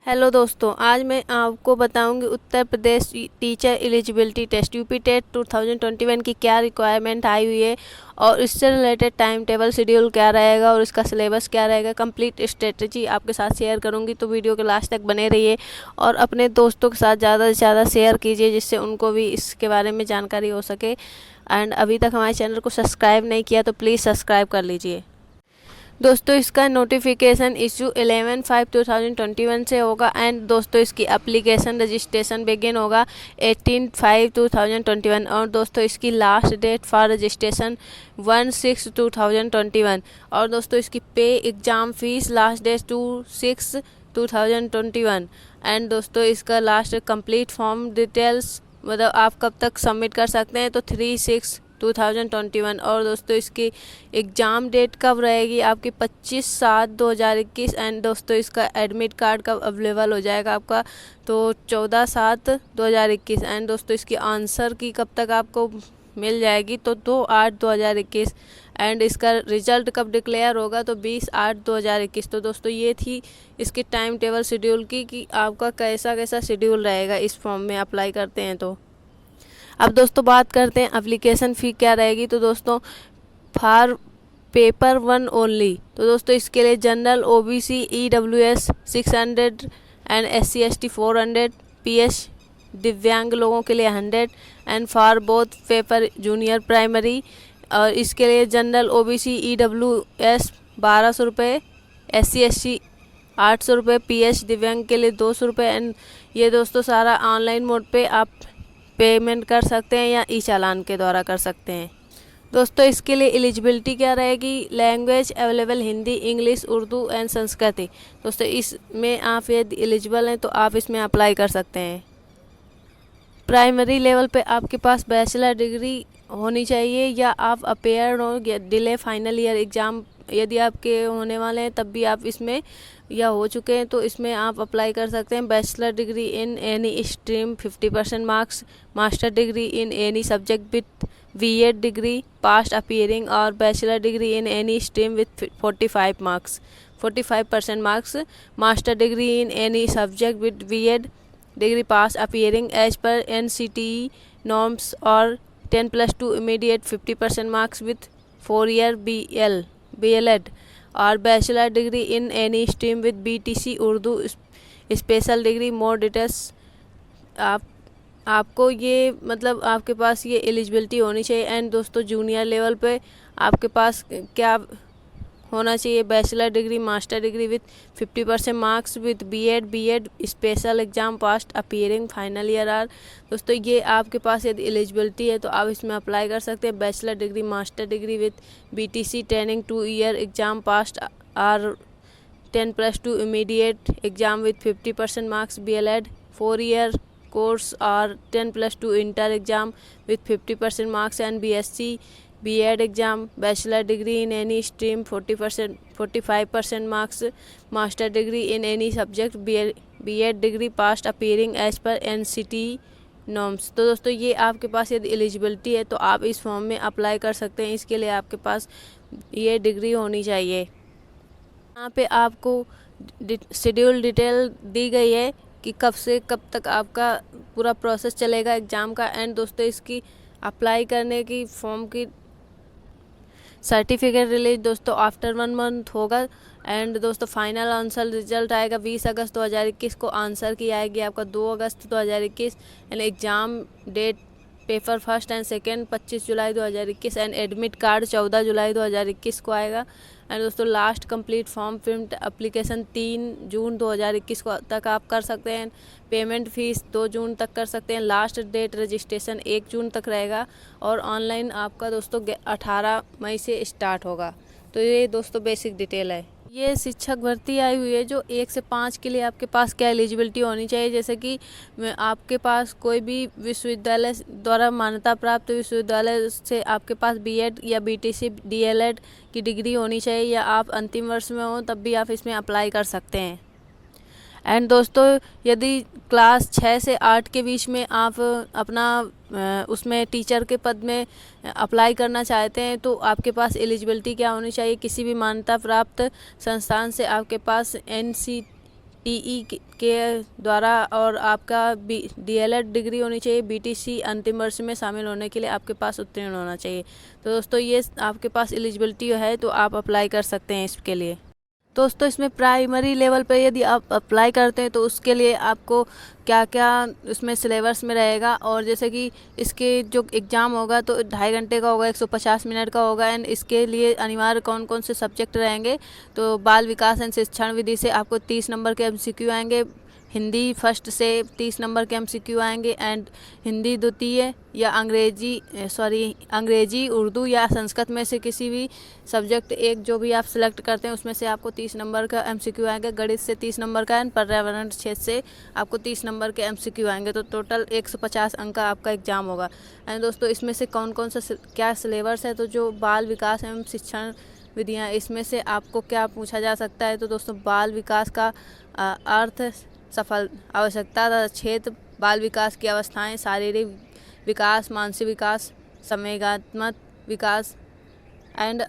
Hello दोस्तों, आज मैं आपको बताऊंगी Uttar Pradesh teacher eligibility test UP TET 2021 की क्या रिक्वायरमेंट आई हुई है और इससे रिलेटेड टाइम टेबल शेड्यूल क्या रहेगा और इसका सिलेबस क्या रहेगा। कंप्लीट स्ट्रेटजी आपके साथ शेयर करूंगी, तो वीडियो के लास्ट तक बने रहिए और अपने दोस्तों के साथ ज़्यादा से ज़्यादा शेयर कीजिए जिससे उनको भी इसके बारे में जानकारी हो सके। एंड अभी तक हमारे चैनल को सब्सक्राइब नहीं किया तो प्लीज़ सब्सक्राइब कर लीजिए। दोस्तों, इसका नोटिफिकेशन इशू 11/5/2021 से होगा एंड दोस्तों इसकी एप्लीकेशन रजिस्ट्रेशन बिगिन होगा 18/5/2021 और दोस्तों इसकी लास्ट डेट फॉर रजिस्ट्रेशन 1/6/2021 और दोस्तों इसकी पे exam fee last date 2/6/2021 and दोस्तों इसका लास्ट कंप्लीट फॉर्म डिटेल्स मतलब आप कब तक सबमिट कर सकते हैं तो 3/6/2021 और दोस्तों इसकी एग्ज़ाम डेट कब रहेगी आपकी 25/7/2021 एंड दोस्तों इसका एडमिट कार्ड कब अवेलेबल हो जाएगा आपका तो 14/7/2021 एंड दोस्तों इसकी आंसर की कब तक आपको मिल जाएगी तो 2/8/2021 एंड इसका रिजल्ट कब डिक्लेयर होगा तो 20/8/2021। तो दोस्तों ये थी इसकी टाइम टेबल शेड्यूल की कि आपका कैसा कैसा शेड्यूल रहेगा इस फॉर्म में अप्लाई करते हैं। तो अब दोस्तों बात करते हैं एप्लीकेशन फ़ी क्या रहेगी। तो दोस्तों फॉर पेपर 1 ओनली, तो दोस्तों इसके लिए general OBC EWS 600 and SC ST 400, PS दिव्यांग लोगों के लिए 100 and for both paper junior primary और इसके लिए जनरल ओबीसी ईडब्ल्यूएस 1200 रुपये, SC ST 800 रुपये, PS दिव्यांग के लिए 200 रुपये एंड ये दोस्तों सारा ऑनलाइन मोड पे आप पेमेंट कर सकते हैं या ई चालान के द्वारा कर सकते हैं। दोस्तों इसके लिए एलिजिबिलिटी क्या रहेगी, language available Hindi, English, Urdu and संस्कृति। दोस्तों इसमें आप यदि एलिजिबल हैं तो आप इसमें अप्लाई कर सकते हैं। प्राइमरी लेवल पे आपके पास बैचलर डिग्री होनी चाहिए या आप अपेयर हो या डिले फाइनल ईयर एग्ज़ाम यदि आपके होने वाले हैं तब भी आप इसमें या हो चुके हैं तो इसमें आप अप्लाई कर सकते हैं। Bachelor degree in any stream 50% marks, master degree in any subject with B.Ed degree passed appearing और bachelor degree in any stream with 45% marks, master degree in any subject with B.Ed degree pass appearing as per NCTE norms और 10+2 इमीडिएट 50% marks with 4 year BLEd और bachelor degree in any stream with BTC Urdu special degree. More details आपको ये मतलब आपके पास ये eligibility होनी चाहिए एंड दोस्तों जूनियर लेवल पे आपके पास क्या होना चाहिए, bachelor degree master degree with 50% marks with B.Ed special exam passed appearing final year are. दोस्तों ये आपके पास यदि एलिजिबिलिटी है तो आप इसमें अप्लाई कर सकते हैं। Bachelor degree master degree with BTC training 2 year exam passed or 10+2 immediate exam with 50% marks, BLEd 4 year course और 10+2 inter exam with 50% marks and BSc B.Ed exam, bachelor degree in any stream 45% marks, master degree in any subject B.Ed degree passed appearing as per NCTE norms. तो दोस्तों ये आपके पास यदि eligibility है तो आप इस फॉर्म में अप्लाई कर सकते हैं। इसके लिए आपके पास ये डिग्री होनी चाहिए। यहाँ पे आपको शेड्यूल डिटेल दी गई है कि कब से कब तक आपका पूरा प्रोसेस चलेगा एग्ज़ाम का एंड दोस्तों इसकी अप्लाई करने की फॉर्म की सर्टिफिकेट रिलीज दोस्तों आफ्टर 1 मंथ होगा एंड दोस्तों फाइनल आंसर रिजल्ट आएगा 20 अगस्त 2021 को। आंसर की आएगी आपका 2 अगस्त 2021 and exam debt paper first and second 25 July 2021 and admit card 14 जुलाई 2021 को आएगा एंड दोस्तों last complete form print application 3 जून 2021 को तक आप कर सकते हैं। पेमेंट फ़ीस 2 जून तक कर सकते हैं। लास्ट डेट रजिस्ट्रेशन 1 जून तक रहेगा और ऑनलाइन आपका दोस्तों 18 मई से स्टार्ट होगा। तो ये दोस्तों बेसिक डिटेल है। ये शिक्षक भर्ती आई हुई है जो 1 से 5 के लिए आपके पास क्या एलिजिबिलिटी होनी चाहिए, जैसे कि आपके पास कोई भी विश्वविद्यालय द्वारा मान्यता प्राप्त विश्वविद्यालय से आपके पास B.Ed या BTC DLEd की डिग्री होनी चाहिए या आप अंतिम वर्ष में हो तब भी आप इसमें अप्लाई कर सकते हैं। एंड दोस्तों यदि क्लास 6 से 8 के बीच में आप अपना उसमें टीचर के पद में अप्लाई करना चाहते हैं तो आपके पास एलिजिबिलिटी क्या होनी चाहिए, किसी भी मान्यता प्राप्त संस्थान से आपके पास टीई के द्वारा, और आपका DLED डिग्री होनी चाहिए। BTC अंतिम वर्ष में शामिल होने के लिए आपके पास उत्तीर्ण होना चाहिए। तो दोस्तों ये आपके पास एलिजिबिलिटी है तो आप अप्लाई कर सकते हैं इसके लिए। दोस्तों इसमें प्राइमरी लेवल पे यदि आप अप्लाई करते हैं तो उसके लिए आपको क्या क्या उसमें सिलेबस में रहेगा, और जैसे कि इसके जो एग्ज़ाम होगा तो 2.5 घंटे का होगा, 150 मिनट का होगा। एंड इसके लिए अनिवार्य कौन कौन से सब्जेक्ट रहेंगे, तो बाल विकास एंड शिक्षण विधि से आपको 30 नंबर के MCQ आएंगे, हिंदी फर्स्ट से 30 नंबर के MCQ आएंगे, एंड हिंदी द्वितीय या अंग्रेजी उर्दू या संस्कृत में से किसी भी सब्जेक्ट एक जो भी आप सिलेक्ट करते हैं उसमें से आपको 30 नंबर का MCQ आएंगे। गणित से 30 नंबर का, एंड पर्यावरण क्षेत्र से आपको 30 नंबर के MCQ आएंगे। तो टोटल 150 अंक का आपका एग्ज़ाम होगा। एंड दोस्तों इसमें से कौन कौन सा क्या सिलेबस है, तो जो बाल विकास एवं शिक्षण विधियाँ, इसमें से आपको क्या पूछा जा सकता है, तो दोस्तों बाल विकास का अर्थ, सफल आवश्यकता तथा क्षेत्र, बाल विकास की अवस्थाएं, शारीरिक विकास, मानसिक विकास, संवेगात्मक विकास एंड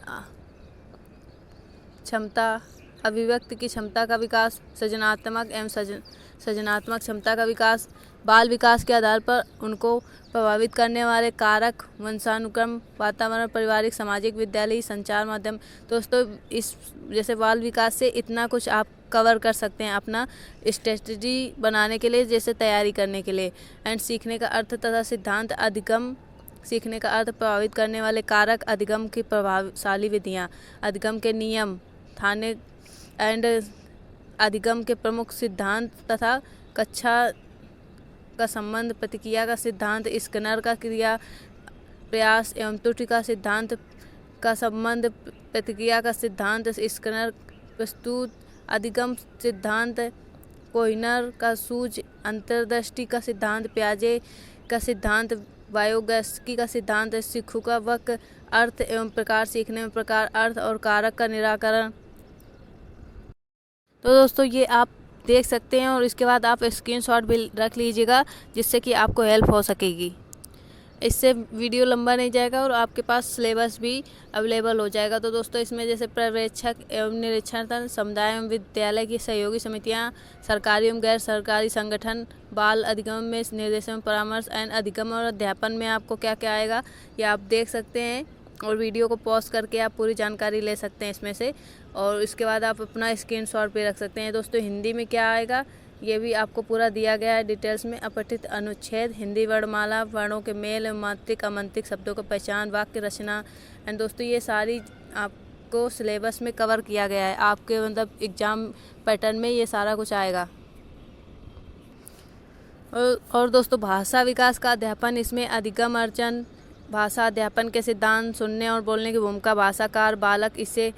क्षमता, अभिव्यक्ति की क्षमता का विकास, सृजनात्मक एवं सृजनात्मक क्षमता का विकास, बाल विकास के आधार पर उनको प्रभावित करने वाले कारक, वंशानुक्रम, वातावरण, पारिवारिक, सामाजिक, विद्यालय, संचार माध्यम। दोस्तों इस जैसे बाल विकास से इतना कुछ आप कवर कर सकते हैं अपना स्ट्रेटजी बनाने के लिए, जैसे तैयारी करने के लिए। एंड सीखने का अर्थ तथा सिद्धांत, अधिगम, सीखने का अर्थ, प्रभावित करने वाले कारक, अधिगम की प्रभावशाली विधियाँ, अधिगम के नियम, थाने एंड अधिगम के प्रमुख सिद्धांत तथा कक्षा का संबंध, प्रतिक्रिया का सिद्धांत, स्किनर का क्रिया प्रयास एवं त्रुटि का सिद्धांत का संबंध, प्रतिक्रिया का सिद्धांत, स्किनर प्रस्तुत, अधिगम सिद्धांत, कोहिनर का सूझ, अंतर्दृष्टि का सिद्धांत, पियाजे का सिद्धांत, वायोगस्की का सिद्धांत, सीखू का वक्र, अर्थ एवं प्रकार, सीखने में प्रकार, अर्थ और कारक का निराकरण। तो दोस्तों ये आप देख सकते हैं, और इसके बाद आप स्क्रीनशॉट भी रख लीजिएगा जिससे कि आपको हेल्प हो सकेगी। इससे वीडियो लंबा नहीं जाएगा और आपके पास सिलेबस भी अवेलेबल हो जाएगा। तो दोस्तों इसमें जैसे पर्यवेक्षक एवं निरीक्षण, समुदाय एवं विद्यालय की सहयोगी समितियां, सरकारी एवं गैर सरकारी संगठन, बाल अधिगम में निर्देशन एवं परामर्श, एंड अधिगम और अध्यापन में आपको क्या क्या आएगा ये आप देख सकते हैं, और वीडियो को पॉज करके आप पूरी जानकारी ले सकते हैं इसमें से, और इसके बाद आप अपना स्क्रीनशॉट पे रख सकते हैं। दोस्तों हिंदी में क्या आएगा ये भी आपको पूरा दिया गया है डिटेल्स में। अपठित अनुच्छेद, हिंदी वर्णमाला, वर्णों के मेल, मात्रिक अमांत्रिक शब्दों की पहचान, वाक्य रचना। एंड दोस्तों ये सारी आपको सिलेबस में कवर किया गया है, आपके मतलब एग्ज़ाम पैटर्न में ये सारा कुछ आएगा। और दोस्तों भाषा विकास का अध्यापन, इसमें अधिगम अर्जन, भाषा अध्यापन के सिद्धांत, सुनने और बोलने की भूमिका, भाषाकार बालक इसे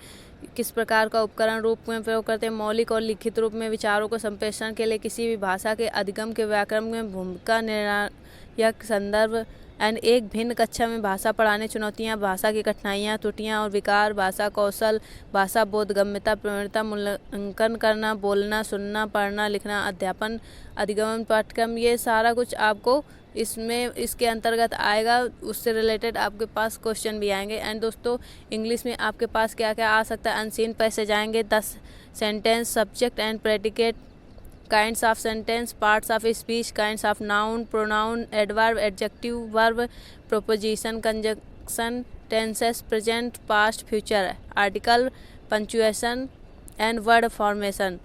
किस प्रकार का उपकरण रूप में प्रयोग करते हैं, मौलिक और लिखित रूप में विचारों को संप्रेषण के लिए किसी भी भाषा के अधिगम के व्याकरण में भूमिका, निर्णायक संदर्भ, एंड एक भिन्न कक्षा में भाषा पढ़ाने, चुनौतियाँ, भाषा की कठिनाइयाँ, त्रुटियाँ और विकार, भाषा कौशल, भाषा बोधगम्यता, प्रवणता, मूल्यांकन करना, बोलना, सुनना, पढ़ना, लिखना, अध्यापन, अधिगम पाठ्यक्रम, ये सारा कुछ आपको इसमें इसके अंतर्गत आएगा। उससे रिलेटेड आपके पास क्वेश्चन भी आएंगे। एंड दोस्तों इंग्लिश में आपके पास क्या क्या आ सकता है, अनसीन पैसेज आएंगे, 10 sentence, subject and predicate, kinds of sentence, parts of speech, kinds of noun, pronoun, adverb, adjective, verb, preposition, conjunction, tenses, present, past, future, article, punctuation and word formation,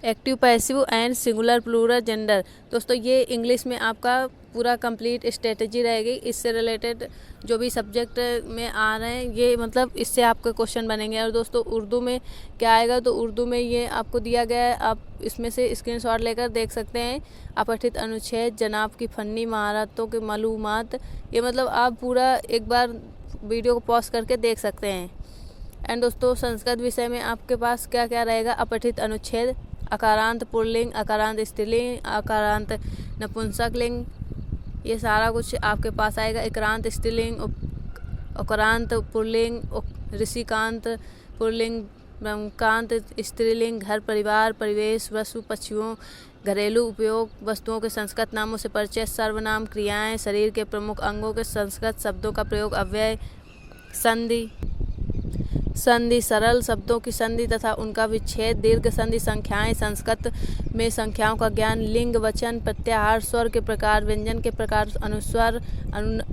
active, passive and singular, plural, gender. दोस्तों ये English में आपका पूरा complete strategy रहेगी। इससे related जो भी subject में आ रहे हैं ये मतलब इससे आपके क्वेश्चन बनेंगे। और दोस्तों उर्दू में क्या आएगा, तो उर्दू में ये आपको दिया गया है, आप इसमें से स्क्रीनशॉट लेकर देख सकते हैं। अपठित अनुच्छेद, जनाब की फन्नी महारतों के मालूमात, ये मतलब आप पूरा एक बार वीडियो को पॉज करके देख सकते हैं। एंड दोस्तों संस्कृत विषय में आपके पास क्या क्या रहेगा, अपठित अनुच्छेद, अकारांत पुल्लिंग, अकारांत स्त्रीलिंग, अकारांत नपुंसकलिंग, ये सारा कुछ आपके पास आएगा। इक्रांत स्त्रीलिंग, उक्रांत पुल्लिंग, ऋषिकांत पुल्लिंग, ब्रह्मकांत स्त्रीलिंग, घर, परिवार, परिवेश, वस्तु, पक्षियों, घरेलू उपयोग, वस्तुओं के संस्कृत नामों से परिचय, सर्वनाम, क्रियाएं, शरीर के प्रमुख अंगों के संस्कृत शब्दों का प्रयोग, अव्यय, संधि, संधि सरल शब्दों की संधि तथा उनका विच्छेद, दीर्घ संधि संख्याएं, संस्कृत में संख्याओं का ज्ञान, लिंग वचन प्रत्याहार, स्वर के प्रकार, व्यंजन के प्रकार, अनुस्वर,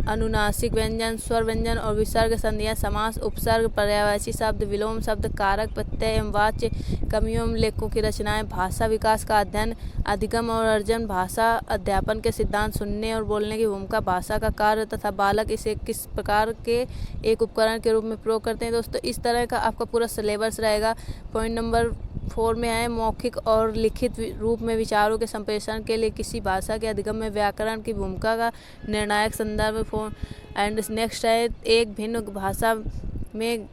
अनुनासिक व्यंजन, स्वर व्यंजन और विसर्ग संधियां, समास, उपसर्ग, पर्यायवाची शब्द, विलोम शब्द, कारक प्रत्यय एवं वाच्य कमियों एवं लेखकों की रचनाएं, भाषा विकास का अध्ययन, अधिगम और अर्जन, भाषा अध्यापन के सिद्धांत, सुनने और बोलने की भूमिका, भाषा का कार्य तथा बालक इसे किस प्रकार के एक उपकरण के रूप में प्रयोग करते हैं। दोस्तों इस तरह का आपका पूरा सिलेबस रहेगा। पॉइंट नंबर 4 में है मौखिक और लिखित रूप में विचारों के संप्रेषण के लिए किसी भाषा के अधिगम में व्याकरण की भूमिका का निर्णायक संदर्भ। एंड नेक्स्ट है एक भिन्न भाषा में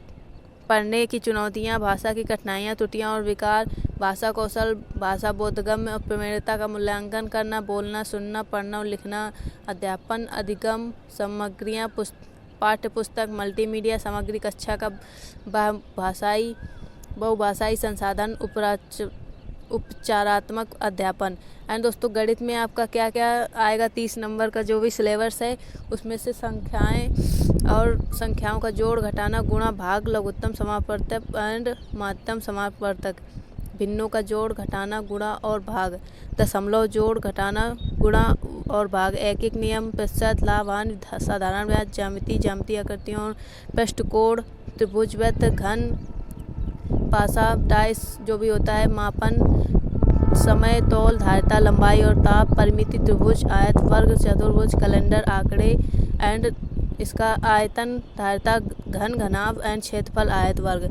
पढ़ने की चुनौतियाँ, भाषा की कठिनाइयाँ, त्रुटियाँ और विकार, भाषा कौशल, भाषा बोधगम्य और प्रमेयता का मूल्यांकन करना, बोलना, सुनना, पढ़ना और लिखना, अध्यापन, अधिगम सामग्रियाँ, पाठ्य पुस्तक, मल्टीमीडिया सामग्री, कक्षा का बहुभाषाई संसाधन, उपचारात्मक अध्यापन। एंड दोस्तों गणित में आपका क्या क्या आएगा, 30 नंबर का जो भी सिलेबस है उसमें से संख्याएं और संख्याओं का जोड़ घटाना, गुणा भाग, लघुत्तम समापवर्तक एंड महत्तम समापवर्तक, भिन्नों का जोड़ घटाना, गुणा और भाग, दशमलव जोड़ घटाना, गुणा और भाग, एक नियम, प्रतिशत, लाभांश, साधारण ब्याज, ज्यामितीय आकृतियों और पृष्ठकोण, त्रिभुज, वृत्त, घन, पासा, डाइस जो भी होता है, मापन, समय, तौल, धारिता, लंबाई और ताप, परिमिति, त्रिभुज, आयत, वर्ग, चतुर्भुज, कैलेंडर, आंकड़े एंड इसका आयतन, धारिता, घन, घनाभ एंड क्षेत्रफल, आयत, वर्ग।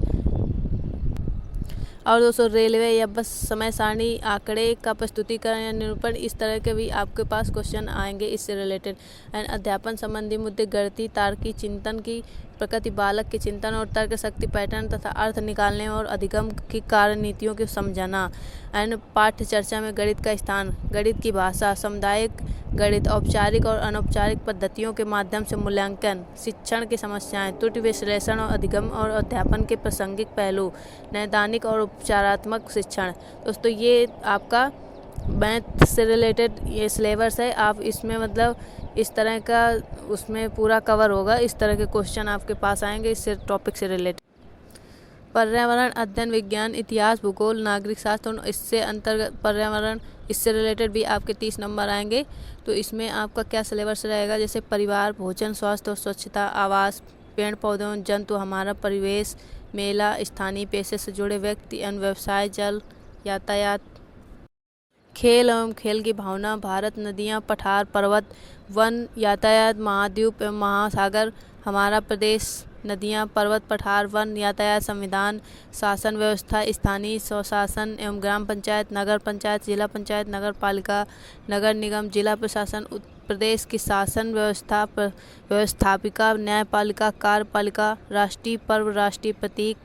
और दोस्तों रेलवे या बस समय सारणी, आंकड़े का प्रस्तुतिकरण या निरूपण, इस तरह के भी आपके पास क्वेश्चन आएंगे इससे रिलेटेड। एंड अध्यापन संबंधी मुद्दे, गणितीय तार्किक चिंतन की प्रकृति, बालक के चिंतन और तर्क शक्ति, पैटर्न तथा अर्थ निकालने और अधिगम की कार्य नीतियों को समझना। एंड पाठ्य चर्चा में गणित का स्थान, गणित की भाषा, सामुदायिक गणित, औपचारिक और अनौपचारिक पद्धतियों के माध्यम से मूल्यांकन, शिक्षण की समस्याएं, त्रुटि विश्लेषण और अधिगम और अध्यापन के प्रासंगिक पहलू, नैदानिक और उपचारात्मक शिक्षण। दोस्तों ये आपका मैथ से रिलेटेड ये सिलेबस है। आप इसमें मतलब इस तरह का उसमें पूरा कवर होगा, इस तरह के क्वेश्चन आपके पास आएंगे इससे टॉपिक से रिलेटेड। पर्यावरण अध्ययन, विज्ञान, इतिहास, भूगोल, नागरिक शास्त्र और इससे अंतर्गत पर्यावरण, इससे रिलेटेड भी आपके 30 नंबर आएंगे। तो इसमें आपका क्या सिलेबस रहेगा, जैसे परिवार, भोजन, स्वास्थ्य और स्वच्छता, आवास, पेड़ पौधों, जंतु, हमारा परिवेश, मेला, स्थानीय पेशे से जुड़े व्यक्ति एवं व्यवसाय, जल, यातायात, खेल एवं खेल की भावना, भारत, नदियाँ, पठार, पर्वत, वन, यातायात, महाद्वीप एवं महासागर, हमारा प्रदेश, नदियाँ, पर्वत, पठार, वन, यातायात, संविधान, शासन व्यवस्था, स्थानीय स्वशासन एवं ग्राम पंचायत, नगर पंचायत, जिला पंचायत, नगर पालिका, नगर निगम, जिला प्रशासन, प्रदेश की शासन व्यवस्था, व्यवस्थापिका, न्यायपालिका, कार्यपालिका, राष्ट्रीय पर्व, राष्ट्रीय प्रतीक,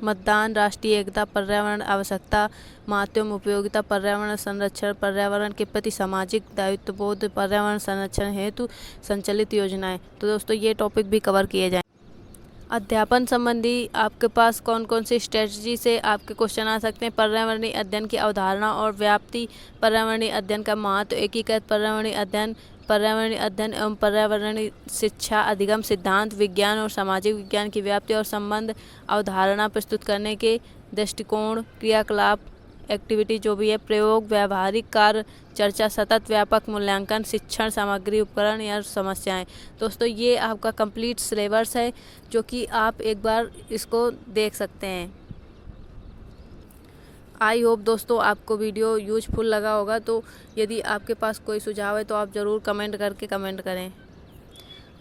मतदान, राष्ट्रीय एकता, पर्यावरण आवश्यकता, महत्व उपयोगिता, पर्यावरण संरक्षण, पर्यावरण के प्रति सामाजिक दायित्वबोध, पर्यावरण संरक्षण हेतु संचालित योजनाएं। तो दोस्तों ये टॉपिक भी कवर किए जाएं। अध्यापन संबंधी आपके पास कौन कौन सी स्ट्रेटजी से आपके क्वेश्चन आ सकते हैं, पर्यावरणीय अध्ययन की अवधारणा और व्याप्ति, पर्यावरणीय अध्ययन का महत्व, एकीकृत पर्यावरणीय अध्ययन एवं पर्यावरणीय शिक्षा, अधिगम सिद्धांत, विज्ञान और सामाजिक विज्ञान की व्याप्ति और संबंध, अवधारणा प्रस्तुत करने के दृष्टिकोण, क्रियाकलाप, एक्टिविटी जो भी है, प्रयोग, व्यावहारिक कार्य, चर्चा, सतत व्यापक मूल्यांकन, शिक्षण सामग्री, उपकरण या समस्याएं। दोस्तों ये आपका कंप्लीट सिलेबस है जो कि आप एक बार इसको देख सकते हैं। आई होप दोस्तों आपको वीडियो यूजफुल लगा होगा। तो यदि आपके पास कोई सुझाव है तो आप ज़रूर कमेंट करें।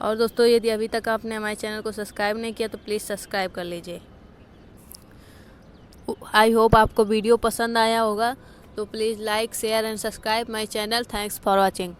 और दोस्तों यदि अभी तक आपने हमारे चैनल को सब्सक्राइब नहीं किया तो प्लीज़ सब्सक्राइब कर लीजिए। आई होप आपको वीडियो पसंद आया होगा, तो please like, share and subscribe my channel. Thanks for watching.